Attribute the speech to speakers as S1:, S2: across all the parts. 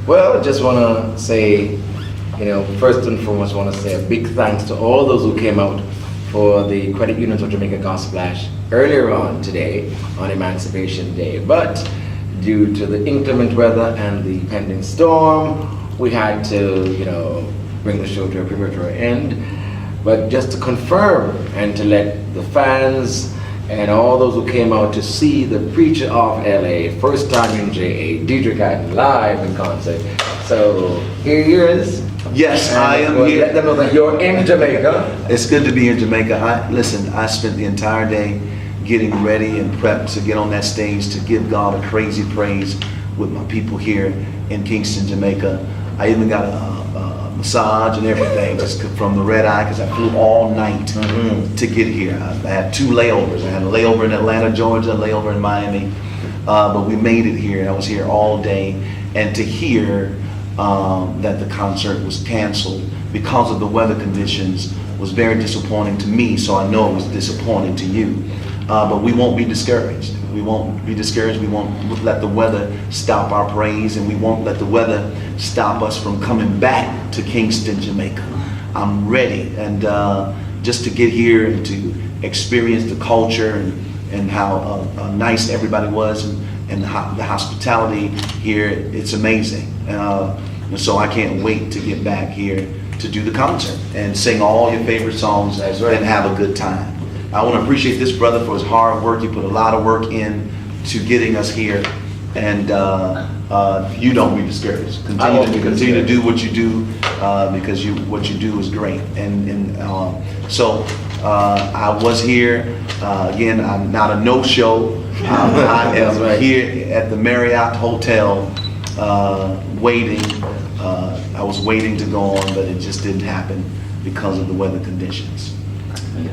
S1: Well, I just want to say, first and foremost, I want to say a big thanks to all those who came out for the Credit Unions of Jamaica Gosplash earlier on today on Emancipation Day. But due to the inclement weather and the pending storm, we had to, bring the show to a premature end. But just to confirm and to let the fans and all those who came out to see the Preacher of LA, first time in JA, Dietrick Haddon, live in concert. So here he is.
S2: Yes, and I am here.
S1: Let them know that you're in Jamaica.
S2: It's good to be in Jamaica. I spent the entire day getting ready and prepped to get on that stage to give God a crazy praise with my people here in Kingston, Jamaica. I even got a massage and everything just from the red eye because I flew all night to get here. I had 2 layovers. I had a layover in Atlanta, Georgia, a layover in Miami, but we made it here. I was here all day, and to hear that the concert was canceled because of the weather conditions was very disappointing to me, so I know it was disappointing to you. But we won't be discouraged. We won't be discouraged. We won't let the weather stop our praise, and we won't let the weather stop us from coming back to Kingston, Jamaica. I'm ready, and just to get here and to experience the culture and how nice everybody was, and the hospitality here, it's amazing. And so I can't wait to get back here to do the concert and sing all your favorite songs and have a good time. I want to appreciate this brother for his hard work. He put a lot of work in to getting us here, and you don't be discouraged. Continue to do what you do because what you do is great. And so I was here again. I'm not a no-show. I am here at the Marriott Hotel waiting. I was waiting to go on, but it just didn't happen because of the weather conditions.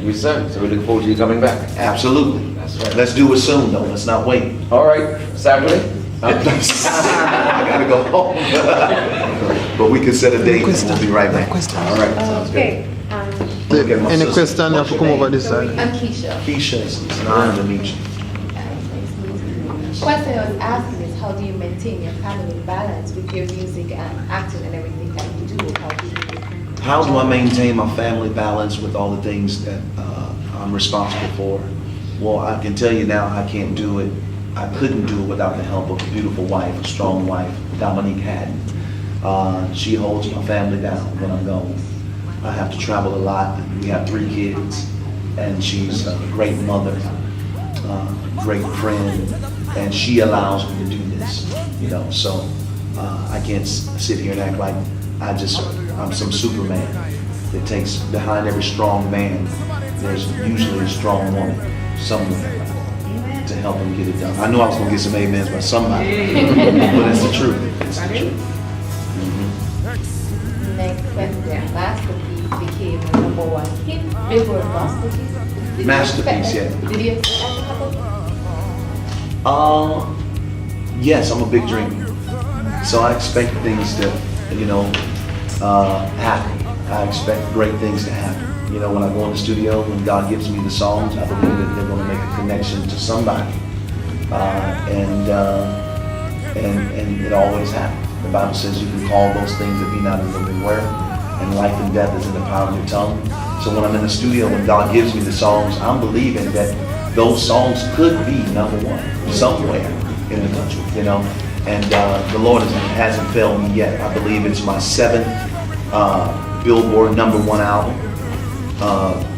S1: We sir. So we look forward to you coming back.
S2: Absolutely.
S1: That's right.
S2: Let's do it soon, though. Let's not wait.
S1: All right. Saturday?
S2: I gotta go home. But we can set a date and we'll be right back.
S1: All right. Sounds good.
S3: Any question, you have to come over this side.
S4: I'm Keisha.
S2: Keisha, it's an honor to meet you.
S4: Question I was asking is, how do you maintain your family balance with your music and acting and everything that you do?
S2: How do I maintain my family balance with all the things that I'm responsible for? Well, I can tell you now, I can't do it. I couldn't do it without the help of a beautiful wife, a strong wife, Dominique Haddon. She holds my family down when I'm gone. I have to travel a lot. We have 3 kids, and she's a great mother, great friend, and she allows me to do this, so I can't sit here and act like I'm some Superman. It takes, behind every strong man, there's usually a strong woman somewhere to help him get it done. I knew I was going to get some amens by somebody, but it's the truth. It's the truth.
S4: Next question. Masterpiece became a #1 hit. Billboard Masterpiece.
S2: Masterpiece, yeah.
S4: Did you expect that to happen?
S2: Yes, I'm a big dreamer. So I expect things to, happen. I expect great things to happen. When I go in the studio, when God gives me the songs, I believe that they're going to make a connection to somebody. And it always happens. The Bible says you can call those things that be not as though they were, and life and death is in the power of your tongue. So when I'm in the studio, when God gives me the songs, I'm believing that those songs could be #1 somewhere in the country, And the Lord hasn't failed me yet. I believe it's my 7th Billboard #1 album.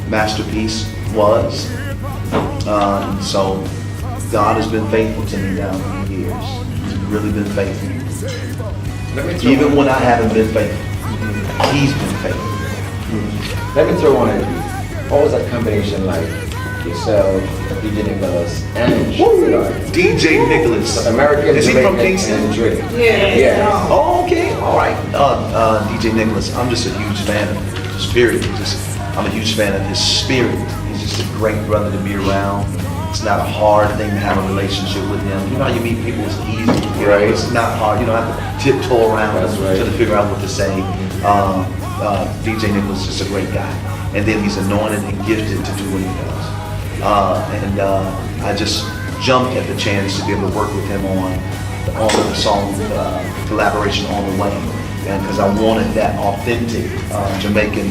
S2: Masterpiece was. So God has been faithful to me down through the years. He's really been faithful. Even when I haven't been faithful, He's been faithful.
S1: Let me throw one at you. What was that combination like? Yourself, DJ Nicholas, and
S2: DJ Nicholas.
S1: American.
S2: Is he from Kingston?
S1: Yeah.
S2: Oh, okay. All right. DJ Nicholas. I'm just a huge fan of his spirit. I'm a huge fan of his spirit. He's just a great brother to be around. It's not a hard thing to have a relationship with him. You know how you meet people, it's easy.
S1: Right.
S2: It's not hard. You don't have to tiptoe around to figure out what to say. DJ Nicholas is just a great guy. And then he's anointed and gifted to do what he does. I just jumped at the chance to be able to work with him on the song collaboration On the Way, and because I wanted that authentic Jamaican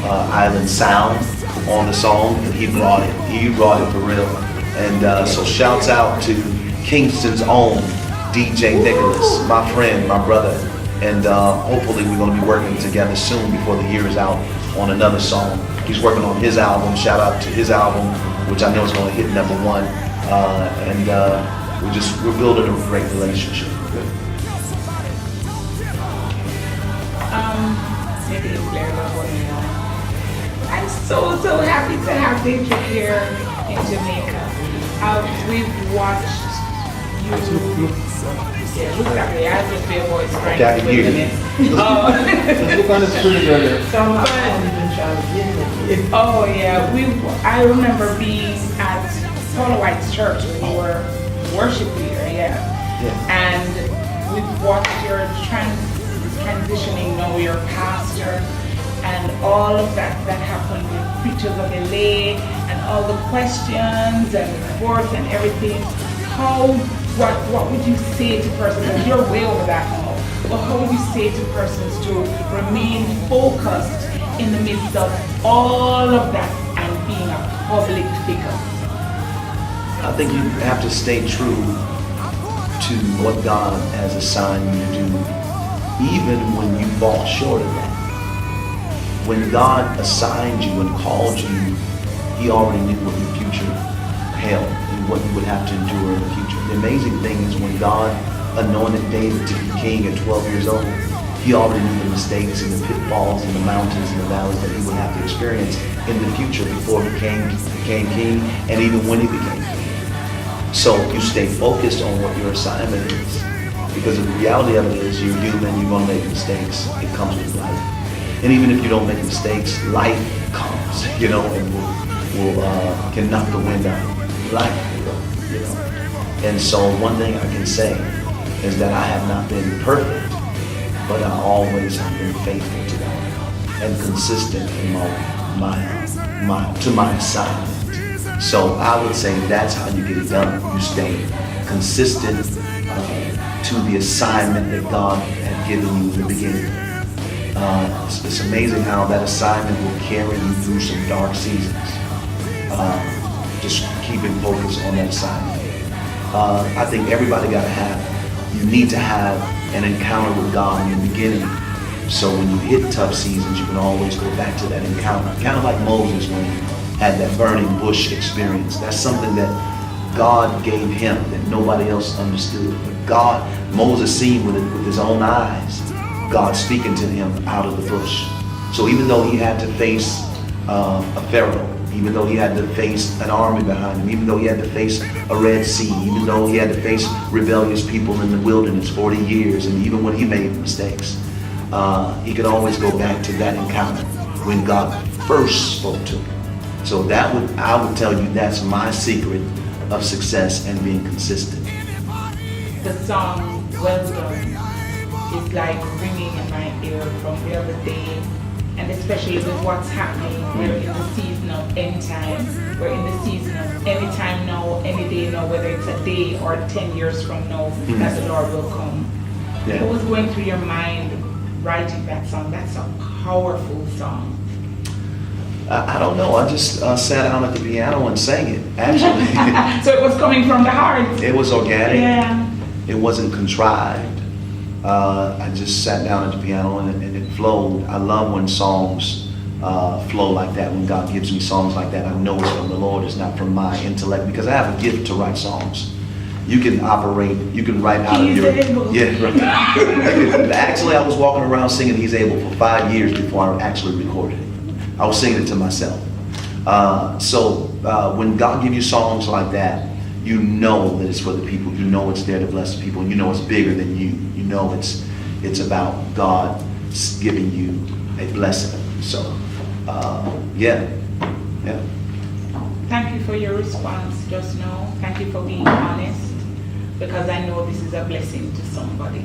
S2: island sound on the song, and he brought it. He brought it for real. And so shouts out to Kingston's own DJ Nicholas, my friend, my brother, and hopefully we're going to be working together soon before the year is out on another song. He's working on his album. Shout out to his album, which I know is going to hit #1, and we're building a great relationship.
S5: Maybe it's Blair Love. I'm so happy to have Dietrick here in Jamaica. We've watched you. Yeah, look at me. I just be a voice right
S2: Okay, I can hear you.
S3: Look on the screen earlier.
S5: So oh yeah, I remember being at Paula White's church when you were worship leader, yeah. And we've watched your transitioning, now you're a pastor, and all of that happened with preachers of LA and all the questions and forth and everything. What would you say to persons, and you're way over that now, but how would you say to persons to remain focused in the midst of all of that and being a public figure?
S2: I think you have to stay true to what God has assigned you to do, even when you fall short of that. When God assigned you and called you, He already knew what your future held and what you would have to endure in the future. The amazing thing is when God anointed David to be king at 12 years old, He already knew the mistakes and the pitfalls and the mountains and the valleys that he would have to experience in the future before he became king, and even when he became king. So you stay focused on what your assignment is, because the reality of it is you're human, you're going to make mistakes. It comes with life. And even if you don't make mistakes, life comes, and can knock the wind out of life, And so one thing I can say is that I have not been perfect, but I always have been faithful to God and consistent in my assignment. So I would say that's how you get it done. You stay consistent to the assignment that God had given you in the beginning. It's amazing how that assignment will carry you through some dark seasons. Just keeping focus on that assignment. I think everybody you need to have an encounter with God in the beginning. So when you hit tough seasons, you can always go back to that encounter. Kind of like Moses when he had that burning bush experience. That's something that God gave him that nobody else understood. But Moses seen with his own eyes, God speaking to him out of the bush. So even though he had to face a Pharaoh, even though he had to face an army behind him, even though he had to face a Red Sea, even though he had to face rebellious people in the wilderness 40 years, and even when he made mistakes, he could always go back to that encounter when God first spoke to him. So I would tell you that's my secret of success and being consistent.
S5: The song "Well Done" is like ringing in my ear from the other day, and especially with what's happening. We're in the season of end time. We're in the season of any time now, any day now, whether it's a day or 10 years from now, that the Lord will come.
S2: Yeah.
S5: What was going through your mind writing that song? That's a powerful song.
S2: I don't know. I just sat down at the piano and sang it, actually.
S5: So it was coming from the heart.
S2: It was organic.
S5: Yeah.
S2: It wasn't contrived. I just sat down at the piano and it flowed. I love when songs flow like that. When God gives me songs like that, I know it's from the Lord. It's not from my intellect, because I have a gift to write songs. You can write out of your... Yeah, right. Actually, I was walking around singing He's Able for 5 years before I actually recorded it. I was singing it to myself. So when God gives you songs like that, you know that it's for the people. You know it's there to bless the people. You know it's bigger than you. You know it's about God giving you a blessing. So, yeah.
S5: Thank you for your response just now. Thank you for being honest, because I know this is a blessing to somebody.